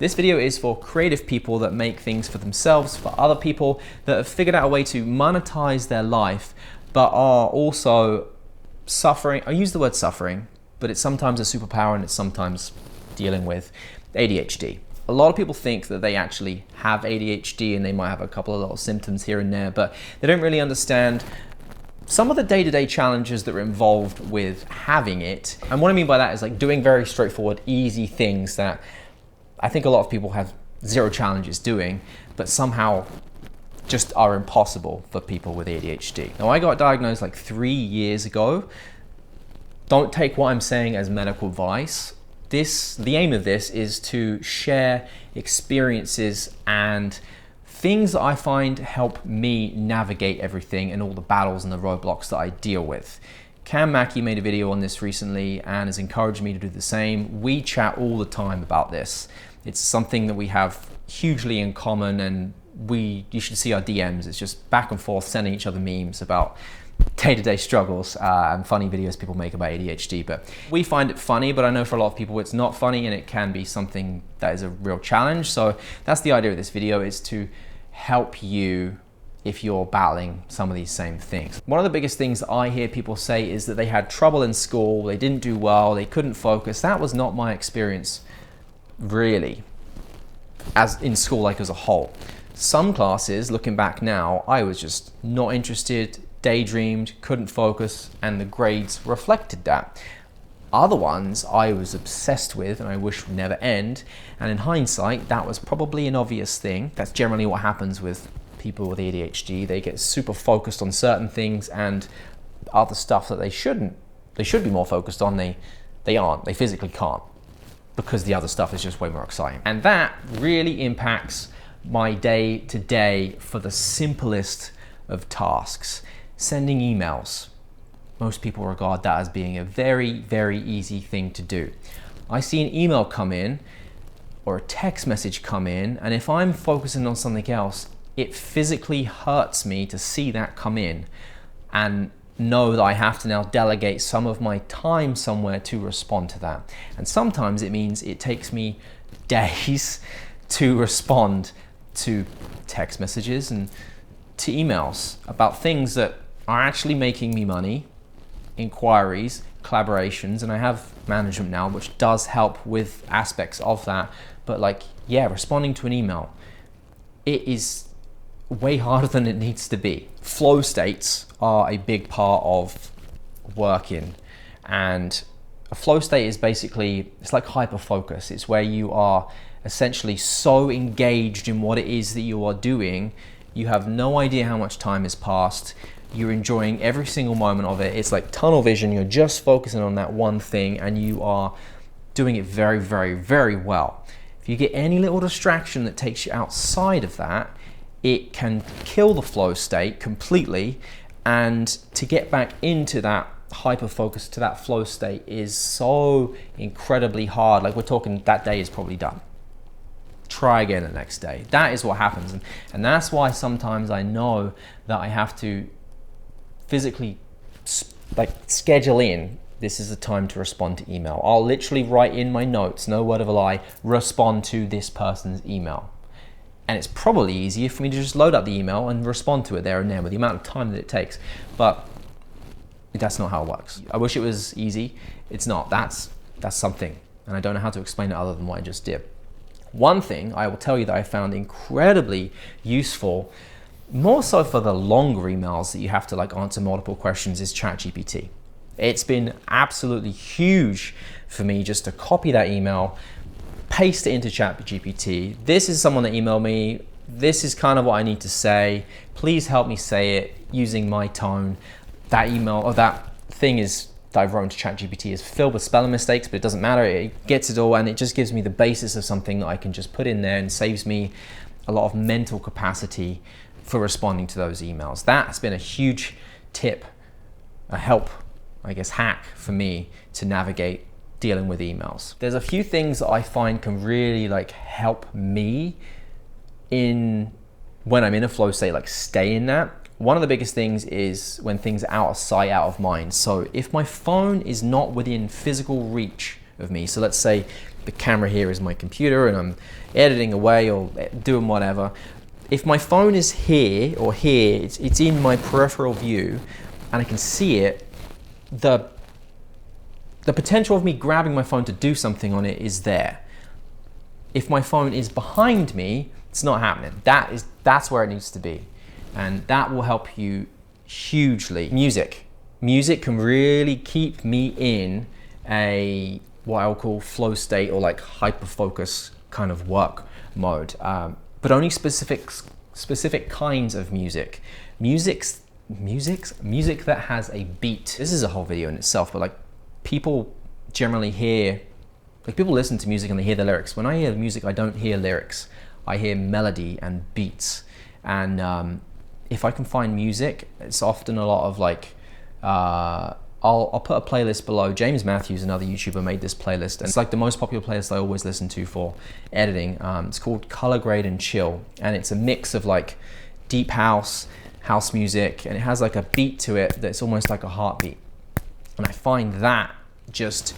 This video is for creative people that make things for themselves, for other people that have figured out a way to monetize their life, but are also suffering. I use the word suffering, but it's sometimes a superpower and it's sometimes dealing with ADHD. A lot of people think that they actually have ADHD and they might have a couple of little symptoms here and there, but they don't really understand some of the day-to-day challenges that are involved with having it. And what I mean by that is like doing very straightforward, easy things that I think a lot of people have zero challenges doing, but somehow just are impossible for people with ADHD. Now, I got diagnosed like 3 years ago. Don't take what I'm saying as medical advice. The aim of this is to share experiences and things that I find help me navigate everything and all the battles and the roadblocks that I deal with. Cam Mackey made a video on this recently and has encouraged me to do the same. We chat all the time about this. It's something that we have hugely in common, and you should see our DMs. It's just back and forth sending each other memes about day-to-day struggles and funny videos people make about ADHD. But we find it funny, but I know for a lot of people it's not funny and it can be something that is a real challenge. So that's the idea of this video, is to help you if you're battling some of these same things. One of the biggest things that I hear people say is that they had trouble in school, they didn't do well, they couldn't focus. That was not my experience really, as in school like as a whole. Some classes, looking back now, I was just not interested, daydreamed, couldn't focus, and the grades reflected that. Other ones I was obsessed with and I wish would never end, and in hindsight that was probably an obvious thing. That's generally what happens with people with ADHD. They get super focused on certain things, and other stuff that they should be more focused on, they aren't. They physically can't, because the other stuff is just way more exciting. And that really impacts my day to day for the simplest of tasks. Sending emails. Most people regard that as being a very, very easy thing to do. I see an email come in or a text message come in, and if I'm focusing on something else, it physically hurts me to see that come in and know that I have to now delegate some of my time somewhere to respond to that. And sometimes it means it takes me days to respond to text messages and to emails about things that are actually making me money, inquiries, collaborations, and I have management now, which does help with aspects of that. But like, yeah, responding to an email, it is way harder than it needs to be. Flow states are a big part of working, and a flow state is basically, it's like hyper focus. It's where you are essentially so engaged in what it is that you are doing, you have no idea how much time has passed. You're enjoying every single moment of it. It's like tunnel vision. You're just focusing on that one thing and you are doing it very, very, very well. If you get any little distraction that takes you outside of that, it can kill the flow state completely. And to get back into that hyper focus, to that flow state, is so incredibly hard. Like, we're talking that day is probably done. Try again the next day. That is what happens. And that's why sometimes I know that I have to physically like schedule in, this is the time to respond to email. I'll literally write in my notes, no word of a lie, respond to this person's email. And it's probably easier for me to just load up the email and respond to it there and then with the amount of time that it takes. But that's not how it works. I wish it was easy. It's not. That's something. And I don't know how to explain it other than what I just did. One thing I will tell you that I found incredibly useful, more so for the longer emails that you have to like answer multiple questions, is ChatGPT. It's been absolutely huge for me just to copy that email, paste it into ChatGPT. This is someone that emailed me. This is kind of what I need to say. Please help me say it using my tone. That email or that thing is that I've written to ChatGPT is filled with spelling mistakes, but it doesn't matter. It gets it all, and it just gives me the basis of something that I can just put in there and saves me a lot of mental capacity for responding to those emails. That's been a huge tip, a help, I guess, hack for me to navigate dealing with emails. There's a few things that I find can really like help me when I'm in a flow state, like stay in that. One of the biggest things is when things are out of sight, out of mind. So if my phone is not within physical reach of me, so let's say the camera here is my computer and I'm editing away or doing whatever. If my phone is here or here, it's in my peripheral view and I can see it, the potential of me grabbing my phone to do something on it is there. If my phone is behind me, it's not happening. That's where it needs to be. And that will help you hugely. Music. Music can really keep me in a, what I'll call flow state or like hyper focus kind of work mode. But only specific kinds of music. Music that has a beat. This is a whole video in itself, but like people generally hear, like people listen to music and they hear the lyrics. When I hear music, I don't hear lyrics. I hear melody and beats. And if I can find music, it's often a lot of like, I'll put a playlist below. James Matthews, another YouTuber, made this playlist. And it's like the most popular playlist I always listen to for editing. It's called Color Grade and Chill. And it's a mix of like deep house music, and it has like a beat to it that's almost like a heartbeat. And I find that just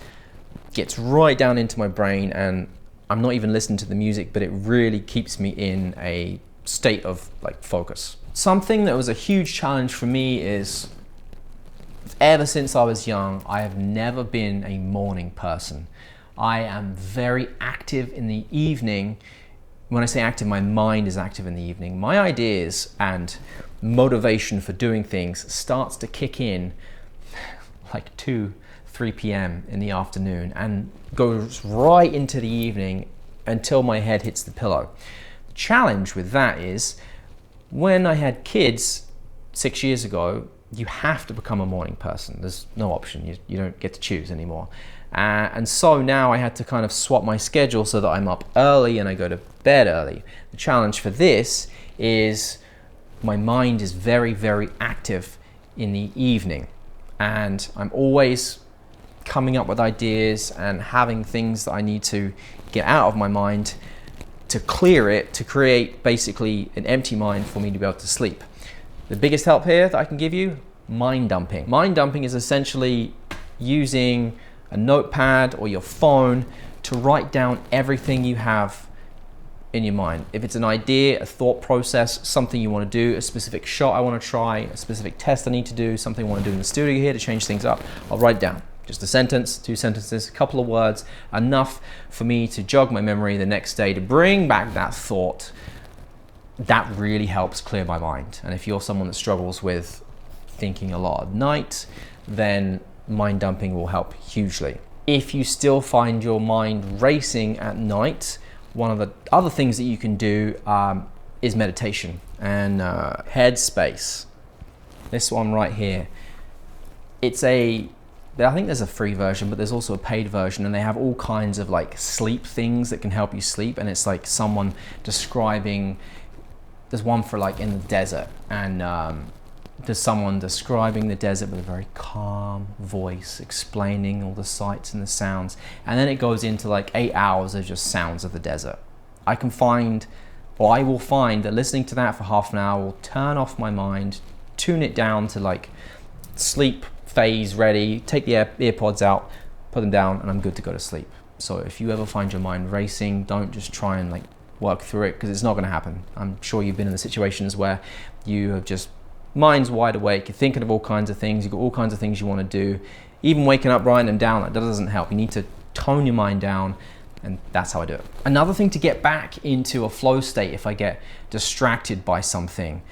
gets right down into my brain, and I'm not even listening to the music, but it really keeps me in a state of like focus. Something that was a huge challenge for me is, ever since I was young, I have never been a morning person. I am very active in the evening. When I say active, my mind is active in the evening. My ideas and motivation for doing things starts to kick in like 2-3 p.m. in the afternoon and goes right into the evening until my head hits the pillow. The challenge with that is, when I had kids 6 years ago, you have to become a morning person. There's no option. You don't get to choose anymore. And so now I had to kind of swap my schedule so that I'm up early and I go to bed early. The challenge for this is my mind is very, very active in the evening. And I'm always coming up with ideas and having things that I need to get out of my mind to clear it, to create basically an empty mind for me to be able to sleep. The biggest help here that I can give you, mind dumping. Mind dumping is essentially using a notepad or your phone to write down everything you have in your mind. If it's an idea, a thought process, something you want to do, a specific shot I want to try, a specific test I need to do, something I want to do in the studio here to change things up, I'll write down. Just a sentence, 2 sentences, a couple of words, enough for me to jog my memory the next day to bring back that thought. That really helps clear my mind. And if you're someone that struggles with thinking a lot at night, then mind dumping will help hugely. If you still find your mind racing at night, one of the other things that you can do is meditation and headspace. This one right here. I think there's a free version, but there's also a paid version, and they have all kinds of like sleep things that can help you sleep. And it's like someone describing, there's one for like in the desert, and there's someone describing the desert with a very calm voice, explaining all the sights and the sounds. And then it goes into like 8 hours of just sounds of the desert. I will find that listening to that for half an hour will turn off my mind, tune it down to like sleep phase ready, take the earpods out, put them down, and I'm good to go to sleep. So if you ever find your mind racing, don't just try and like work through it, because it's not going to happen. I'm sure you've been in the situations where you have just mind's wide awake, you're thinking of all kinds of things, you've got all kinds of things you want to do. Even waking up, writing them down, that doesn't help. You need to tone your mind down, and that's how I do it. Another thing to get back into a flow state, if I get distracted by something,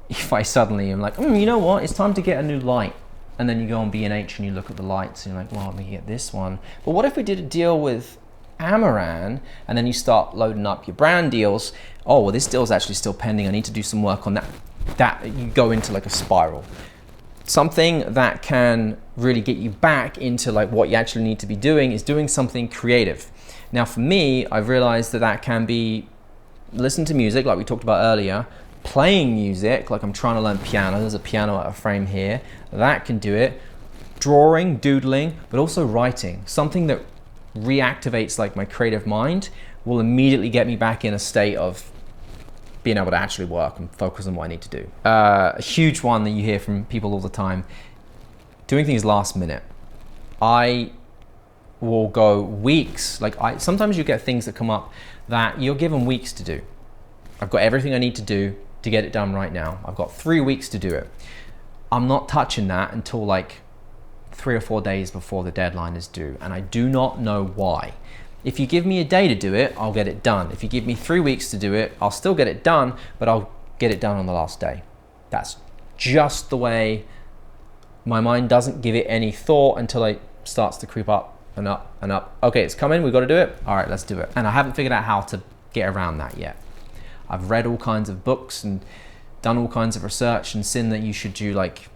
if I suddenly am like, you know what, it's time to get a new light. And then you go on B&H and you look at the lights and you're like, well, let me get this one. But what if we did a deal with Amaran, and then you start loading up your brand deals? Oh, well, this deal's actually still pending. I need to do some work on that. That you go into like a spiral. Something that can really get you back into like what you actually need to be doing is doing something creative. Now for me, I've realized that can be listen to music like we talked about earlier, playing music, like I'm trying to learn piano, there's a piano at a frame here, that can do it, drawing, doodling, but also writing. Something that reactivates like my creative mind will immediately get me back in a state of being able to actually work and focus on what I need to do. A huge one that you hear from people all the time, doing things last minute. will go weeks. Like sometimes you get things that come up that you're given weeks to do. I've got everything I need to do to get it done right now. I've got 3 weeks to do it. I'm not touching that until like 3 or 4 days before the deadline is due, and I do not know why. If you give me a day to do it, I'll get it done. If you give me 3 weeks to do it, I'll still get it done, but I'll get it done on the last day. That's just the way my mind doesn't give it any thought until it starts to creep up and up and up. Okay, it's coming, we've got to do it. All right, let's do it. And I haven't figured out how to get around that yet. I've read all kinds of books and done all kinds of research and seen that you should do, like,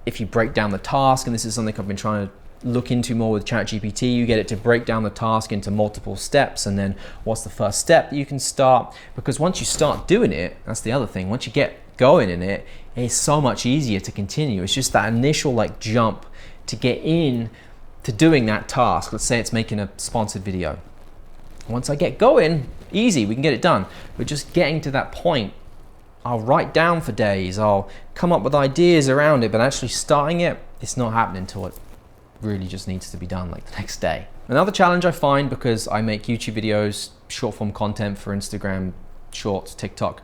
if you break down the task, and this is something I've been trying to look into more with ChatGPT, you get it to break down the task into multiple steps, and then what's the first step that you can start? Because once you start doing it, that's the other thing, once you get going in it, it's so much easier to continue. It's just that initial like jump to get in to doing that task. Let's say it's making a sponsored video. Once I get going, easy, we can get it done. But just getting to that point, I'll write down for days, I'll come up with ideas around it, but actually starting it, it's not happening until it really just needs to be done like the next day. Another challenge I find, because I make YouTube videos, short form content for Instagram, Shorts, TikTok,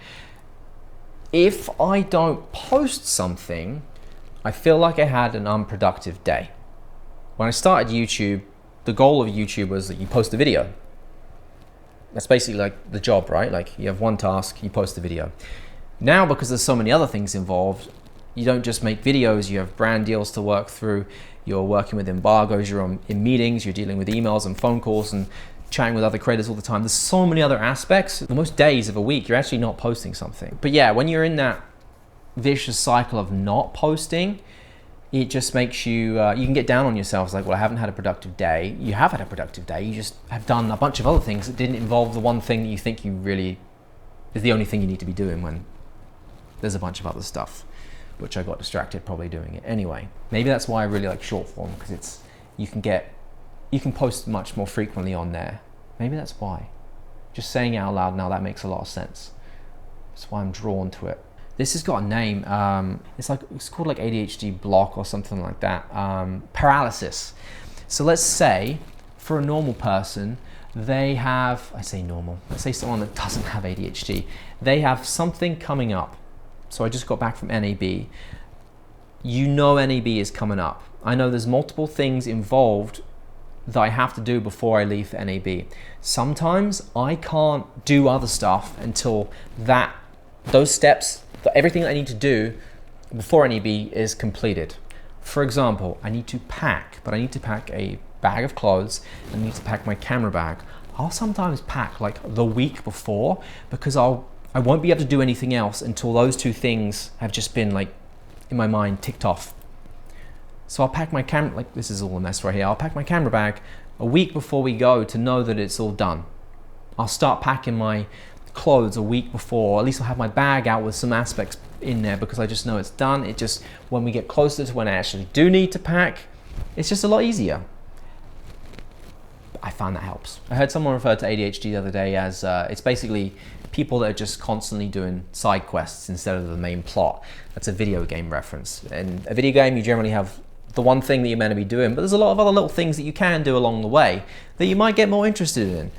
if I don't post something, I feel like I had an unproductive day. When I started YouTube, the goal of YouTube was that you post a video. That's basically like the job, right? Like you have one task, you post a video. Now, because there's so many other things involved, you don't just make videos, you have brand deals to work through, you're working with embargoes, you're in meetings, you're dealing with emails and phone calls and chatting with other creators all the time. There's so many other aspects. Most days of a week, you're actually not posting something. But yeah, when you're in that vicious cycle of not posting, it just makes you, you can get down on yourself. It's like, well, I haven't had a productive day. You have had a productive day. You just have done a bunch of other things that didn't involve the one thing that you think you really is the only thing you need to be doing, when there's a bunch of other stuff, which I got distracted probably doing it anyway. Maybe that's why I really like short form, because it's, you can post much more frequently on there. Maybe that's why. Just saying it out loud now, that makes a lot of sense. That's why I'm drawn to it. This has got a name. It's called like ADHD block or something like that. Paralysis. So let's say for a normal person, they have, I say normal, let's say someone that doesn't have ADHD, they have something coming up. So I just got back from NAB. You know NAB is coming up. I know there's multiple things involved that I have to do before I leave for NAB. Sometimes I can't do other stuff until those steps, everything I need to do before NAB is completed. For example, I need to pack, but I need to pack a bag of clothes, and I need to pack my camera bag. I'll sometimes pack like the week before, because I won't be able to do anything else until those two things have just been like in my mind ticked off. So I'll pack my camera, like this is all a mess right here. I'll pack my camera bag a week before we go to know that it's all done. I'll start packing my clothes a week before, or at least I'll have my bag out with some aspects in there, because I just know it's done. It just, when we get closer to when I actually do need to pack, it's just a lot easier. I found that helps. I heard someone refer to ADHD the other day as, it's basically people that are just constantly doing side quests instead of the main plot. That's a video game reference. In a video game, you generally have the one thing that you're meant to be doing, but there's a lot of other little things that you can do along the way that you might get more interested in.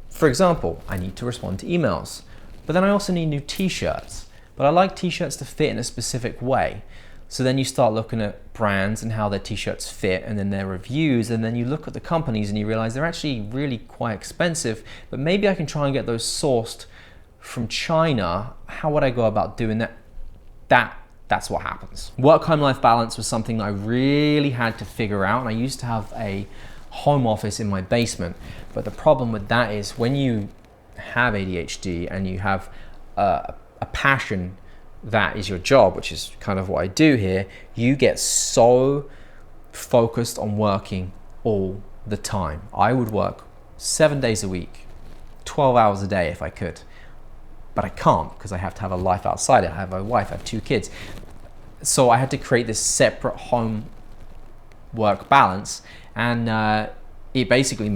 For example, I need to respond to emails, but then I also need new t-shirts. But I like t-shirts to fit in a specific way. So then you start looking at brands and how their t-shirts fit, and then their reviews, and then you look at the companies and you realize they're actually really quite expensive, but maybe I can try and get those sourced from China. How would I go about doing that? That's what happens. Work-home life balance was something that I really had to figure out, and I used to have a home office in my basement, but the problem with that is when you have ADHD and you have a passion that is your job, which is kind of what I do here, you get so focused on working all the time. I would work 7 days a week, 12 hours a day if I could, but I can't because I have to have a life outside it. I have a wife, I have 2 kids. So I had to create this separate home work balance, and it basically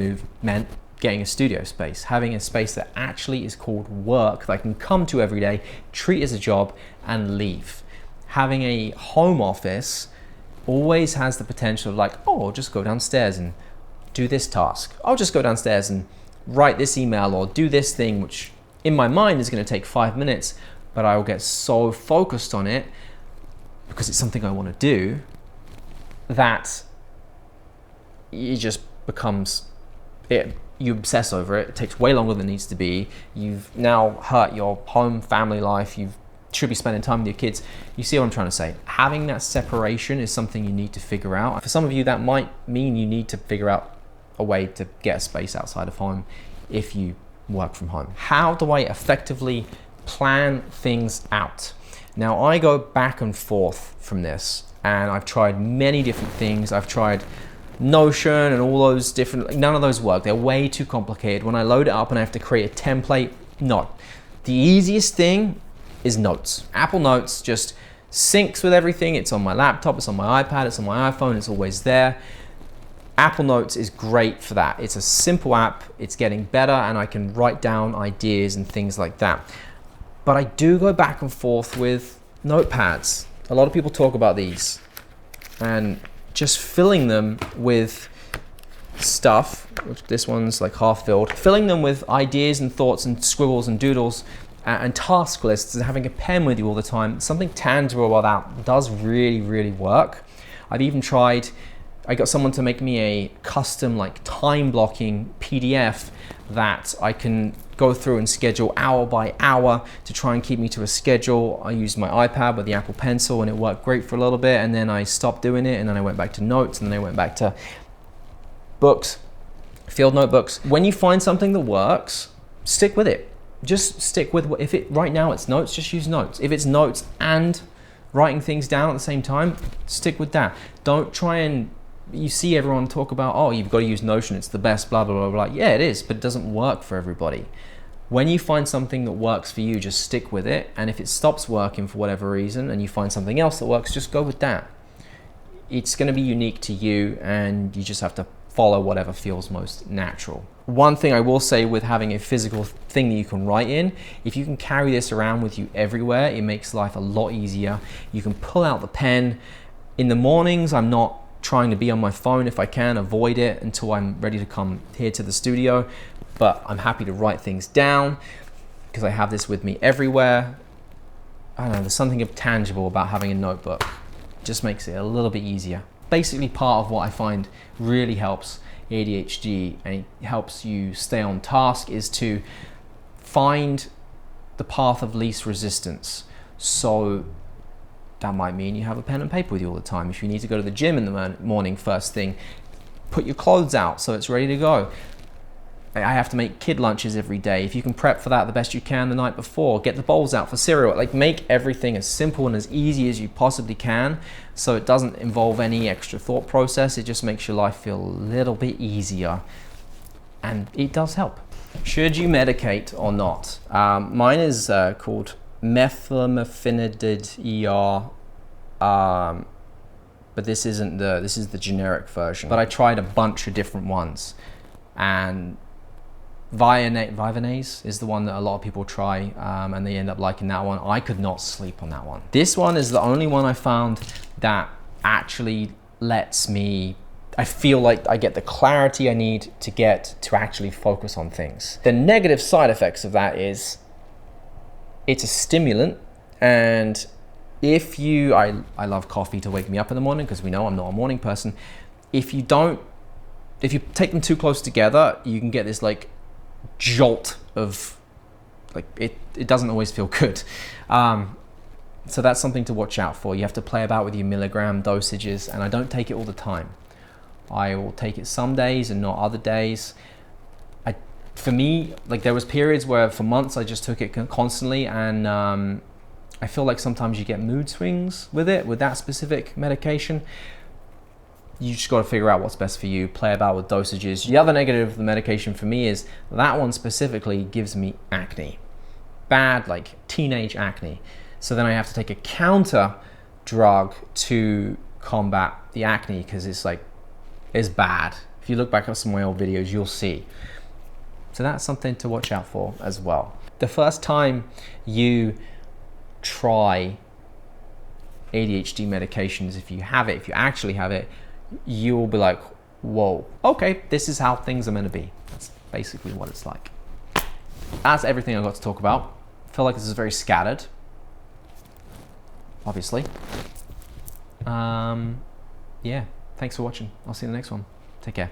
meant getting a studio space, having a space that actually is called work that I can come to every day, treat as a job, and leave. Having a home office always has the potential of like, oh, I'll just go downstairs and do this task. I'll just go downstairs and write this email or do this thing, which in my mind is going to take 5 minutes, but I will get so focused on it because it's something I want to do that it just becomes it. You obsess over it. It takes way longer than it needs to be. You've now hurt your home, family life. You should be spending time with your kids. You see what I'm trying to say? Having that separation is something you need to figure out. For some of you, that might mean you need to figure out a way to get a space outside of home if you work from home. How do I effectively plan things out? Now, I go back and forth from this, and I've tried many different things. I've tried Notion and all those different, none of those work. They're way too complicated. When I load it up and I have to create a template, not. The easiest thing is Notes. Apple Notes just syncs with everything. It's on my laptop, it's on my iPad, it's on my iPhone, it's always there. Apple Notes is great for that. It's a simple app, it's getting better, and I can write down ideas and things like that. But I do go back and forth with notepads. A lot of people talk about these, and just filling them with stuff, which this one's like half filled, filling them with ideas and thoughts and scribbles and doodles and task lists and having a pen with you all the time, something tangible about that does really, really work. I've even tried, I got someone to make me a custom like time blocking PDF that I can go through and schedule hour by hour to try and keep me to a schedule. I used my iPad with the Apple Pencil and it worked great for a little bit, and then I stopped doing it, and then I went back to notes, and then I went back to books, field notebooks. When you find something that works, stick with it. Just stick with if it right now it's notes, just use notes. If it's notes and writing things down at the same time, stick with that. Don't try and, you see everyone talk about, oh, you've got to use Notion, it's the best, blah, blah, blah, blah. Yeah, it is, but it doesn't work for everybody. When you find something that works for you, just stick with it. And if it stops working for whatever reason and you find something else that works, just go with that. It's going to be unique to you, and you just have to follow whatever feels most natural. One thing I will say with having a physical thing that you can write in, if you can carry this around with you everywhere, it makes life a lot easier. You can pull out the pen. In the mornings, I'm not trying to be on my phone. If I can, avoid it until I'm ready to come here to the studio. But I'm happy to write things down because I have this with me everywhere. I don't know, there's something tangible about having a notebook. It just makes it a little bit easier. Basically, part of what I find really helps ADHD and it helps you stay on task is to find the path of least resistance. So that might mean you have a pen and paper with you all the time. If you need to go to the gym in the morning first thing, put your clothes out so it's ready to go. I have to make kid lunches every day. If you can prep for that the best you can the night before, get the bowls out for cereal. Like, make everything as simple and as easy as you possibly can so it doesn't involve any extra thought process. It just makes your life feel a little bit easier, and it does help. Should you medicate or not? Mine is called methylphenidate ER, but this is the generic version. But I tried a bunch of different ones, and Vyvanase is the one that a lot of people try, and they end up liking that one. I could not sleep on that one. This one is the only one I found that actually lets me, I feel like I get the clarity I need to get to actually focus on things. The negative side effects of that is it's a stimulant, and if you, I love coffee to wake me up in the morning because we know I'm not a morning person. If you take them too close together, you can get this like jolt of like, it doesn't always feel good. So that's something to watch out for. You have to play about with your milligram dosages, and I don't take it all the time. I will take it some days and not other days. For me, like, there was periods where for months I just took it constantly, and I feel like sometimes you get mood swings with that specific medication. You just got to figure out what's best for you, play about with dosages. The other negative of the medication for me is that one specifically gives me acne. Bad, like teenage acne. So then I have to take a counter drug to combat the acne because it's bad. If you look back at some of my old videos, you'll see. So that's something to watch out for as well. The first time you try ADHD medications, if you actually have it, you will be like, whoa, okay, this is how things are meant to be. That's basically what it's like. That's everything I've got to talk about. I feel like this is very scattered, obviously. Yeah, thanks for watching. I'll see you in the next one. Take care.